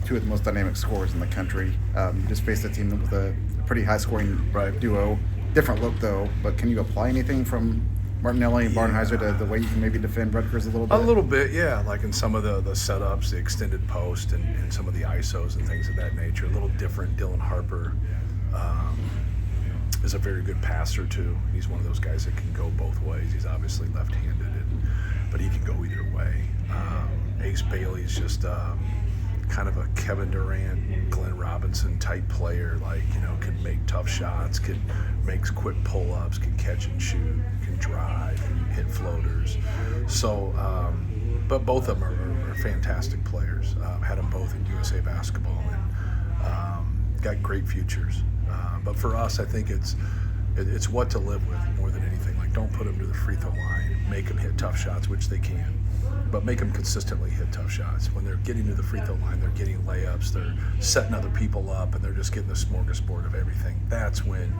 two of the most dynamic scorers in the country. You just faced a team with a pretty high-scoring duo. Different look, though, but can you apply anything from Martinelli and Barnheiser to the way you can maybe defend Rutgers a little bit? A little bit, yeah. Like in some of the setups, the extended post, and some of the ISOs and things of that nature. A little different. Dylan Harper is a very good passer, too. He's one of those guys that can go both ways. He's obviously left-handed, but he can go either way. Ace Bailey's just kind of a Kevin Durant, Glenn Robinson type player, can make tough shots, makes quick pull-ups, can catch and shoot, can drive, can hit floaters. So, but both of them are fantastic players. Had them both in USA basketball and got great futures. But for us, I think it's what to live with more than anything. Like, don't put them to the free throw line, make them hit tough shots, which they can. But make them consistently hit tough shots. When they're getting to the free throw line, they're getting layups, they're setting other people up, and they're just getting the smorgasbord of everything. That's when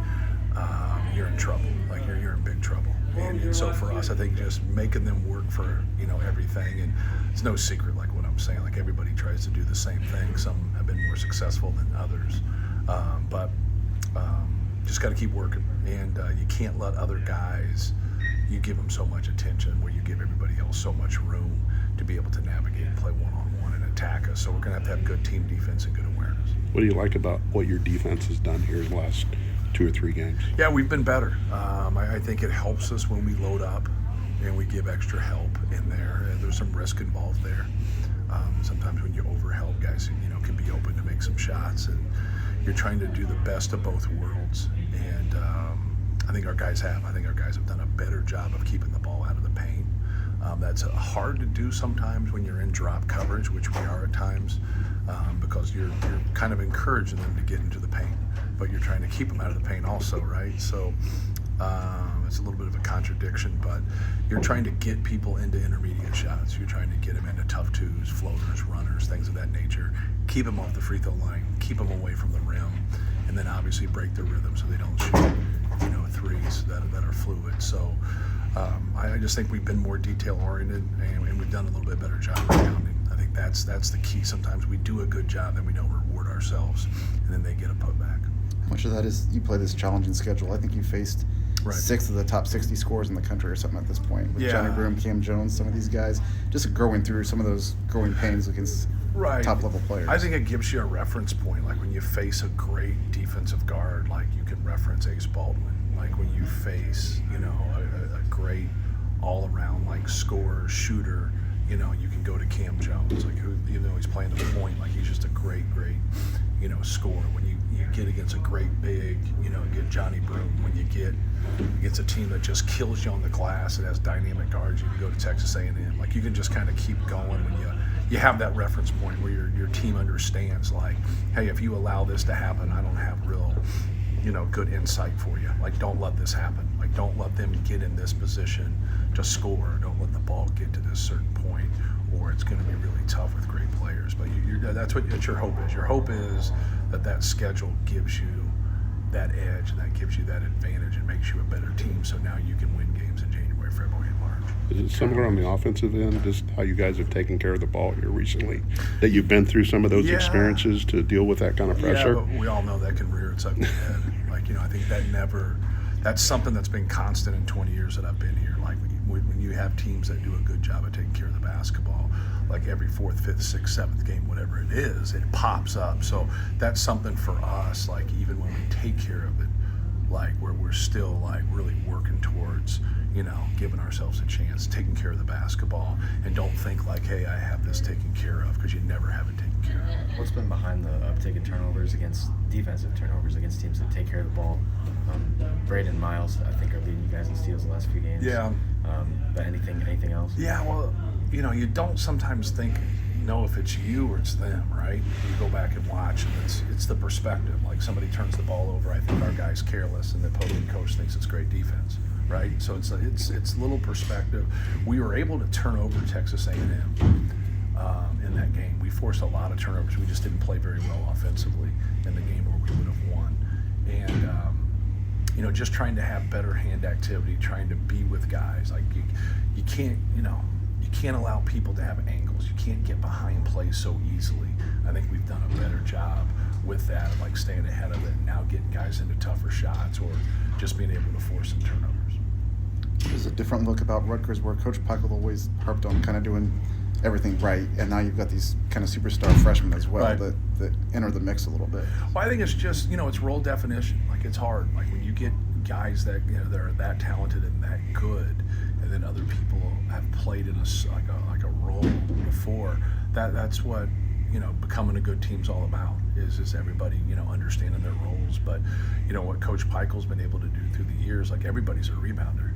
you're in trouble. Like, you're in big trouble. And so for us, I think just making them work for everything. And it's no secret, like what I'm saying. Like, everybody tries to do the same thing. Some have been more successful than others, but just got to keep working. And you can't let other guys. You give them so much attention where you give everybody else so much room to be able to navigate and play one-on-one and attack us. So we're going to have good team defense and good awareness. What do you like about what your defense has done here in the last 2 or 3 games? Yeah, we've been better. I think it helps us when we load up and we give extra help in there. There's some risk involved there. Sometimes when you overhelp, guys can be open to make some shots, and you're trying to do the best of both worlds. And I think our guys have. I think our guys have done a better job of keeping the ball out of the paint. That's hard to do sometimes when you're in drop coverage, which we are at times, because you're kind of encouraging them to get into the paint, but you're trying to keep them out of the paint also, right? So it's a little bit of a contradiction, but you're trying to get people into intermediate shots. You're trying to get them into tough twos, floaters, runners, things of that nature. Keep them off the free throw line, keep them away from the rim, and then obviously break their rhythm so they don't shoot threes that are fluid. So I just think we've been more detail oriented, and we've done a little bit better job rebounding. I think that's the key. Sometimes we do a good job, then we don't reward ourselves, and then they get a putback. How much of that is you play this challenging schedule? I think you faced 6 of the top 60 scorers in the country or something at this point, with Johnny Broome, Cam Jones, some of these guys, just growing through some of those growing pains against top-level players. I think it gives you a reference point. Like, when you face a great defensive guard, like, you can reference Ace Baldwin. Like, when you face, a great all-around, like, scorer, shooter, you can go to Cam Jones. Like, who, he's playing the point. Like, he's just a great, scorer. When you get against a great big, get Johnny Broome. When you get against a team that just kills you on the glass, it has dynamic guards, you can go to Texas A&M. Like, you can just kind of keep going when you have that reference point where your team understands, like, hey, if you allow this to happen, I don't have real, good insight for you. Like, don't let this happen. Like, don't let them get in this position to score. Don't let the ball get to this certain point, or it's going to be really tough with great players. But that's your hope is. Your hope is that schedule gives you that edge, and that gives you that advantage and makes you a better team, so now you can win games in January, February, and March. Is it similar on the offensive end, just how you guys have taken care of the ball here recently, that you've been through some of those experiences to deal with that kind of pressure? Yeah, but we all know that can rear its ugly head. Like, I think that's something that's been constant in 20 years that I've been here. Like, when you have teams that do a good job of taking care of the basketball, like every 4th, 5th, 6th, 7th game, whatever it is, it pops up. So that's something for us, like, even when we take care of it, like, we're still, like, really working towards, giving ourselves a chance, taking care of the basketball, and don't think like, hey, I have this taken care of, because you never have it taken care of. What's been behind the uptick in turnovers defensive turnovers against teams that take care of the ball? Braden Miles, I think, are leading you guys in steals the last few games. Yeah. But anything else? Yeah, well, you don't sometimes know if it's you or it's them, right? You go back and watch, and it's the perspective. Like, somebody turns the ball over, I think our guy's careless, and the opposing coach thinks it's great defense, right? So it's little perspective. We were able to turn over Texas A&M in that game. We forced a lot of turnovers. We just didn't play very well offensively in the game, or we would have won. And just trying to have better hand activity, trying to be with guys. Like, you can't, you can't allow people to have angles. You can't get behind plays so easily. I think we've done job with that, like staying ahead of it and now getting guys into tougher shots or just being able to force some turnovers. There's a different look about Rutgers where Coach Peichel always harped on kind of doing everything right, and now you've got these kind of superstar freshmen as well Right. that enter the mix a little bit. Well, I think it's just, it's role definition. Like, it's hard. Like, when you get guys that, that are that talented and that good, and then other people have played in like a role before, that's what, becoming a good team's all about, is everybody, understanding their roles. But, what Coach Peichel's been able to do through the years, like, everybody's a rebounder.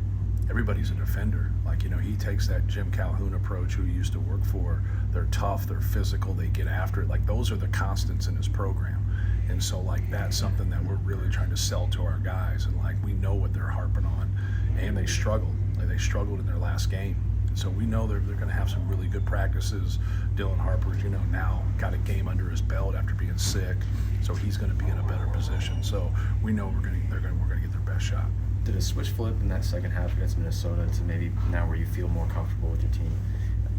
Everybody's a defender. Like, he takes that Jim Calhoun approach, who he used to work for. They're tough, they're physical, they get after it. Like, those are the constants in his program. And so, like, that's something that we're really trying to sell to our guys. And, like, we know what they're harping on. And they struggled. Like, they struggled in their last game. And so we know they're going to have some really good practices. Dylan Harper's, now got a game under his belt after being sick. So he's going to be in a better position. So we know we're going to get their best shot. Did a switch flip in that second half against Minnesota to maybe now where you feel more comfortable with your team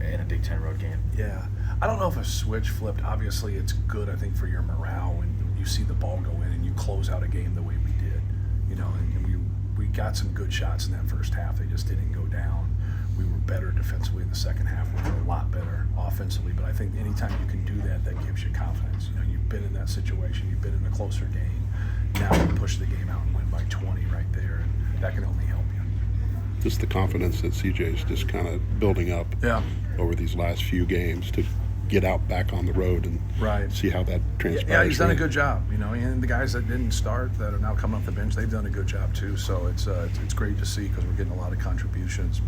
in a Big Ten road game? Yeah. I don't know if a switch flipped. Obviously, it's good, I think, for your morale when you see the ball go in and you close out a game the way we did. And we got some good shots in that first half. They just didn't go down. We were better defensively in the second half. We were a lot better offensively. But I think anytime you can do that, that gives you confidence. You've been in that situation. You've been in a closer game. Now you push the game out and win by 20 right there. And that can only help you. Just the confidence that CJ's just kind of building up over these last few games to get out back on the road and see how that transpires. Yeah, he's done a good job, and the guys that didn't start that are now coming off the bench, they've done a good job too. So it's great to see because we're getting a lot of contributions,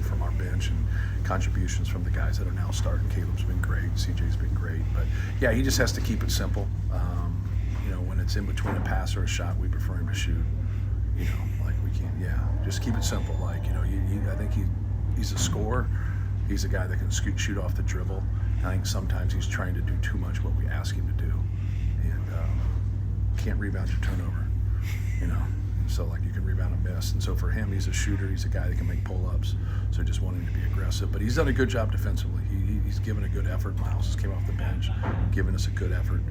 from our bench and contributions from the guys that are now starting. Caleb's been great, CJ's been great, but yeah, he just has to keep it simple. When it's in between a pass or a shot, we prefer him to shoot. Like we can't. Yeah, just keep it simple. Like I think he's a scorer. He's a guy that can shoot off the dribble. I think sometimes he's trying to do too much what we ask him to do, and can't rebound your turnover. So like you can rebound a miss, and so for him, he's a shooter. He's a guy that can make pull-ups. So just wanting to be aggressive, but he's done a good job defensively. He's given a good effort. Miles just came off the bench, giving us a good effort.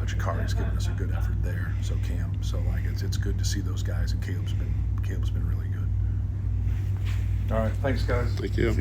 Jakari's given us a good effort there. So Cam. So like it's good to see those guys, and Caleb's been really good. All right, thanks guys. Thank you.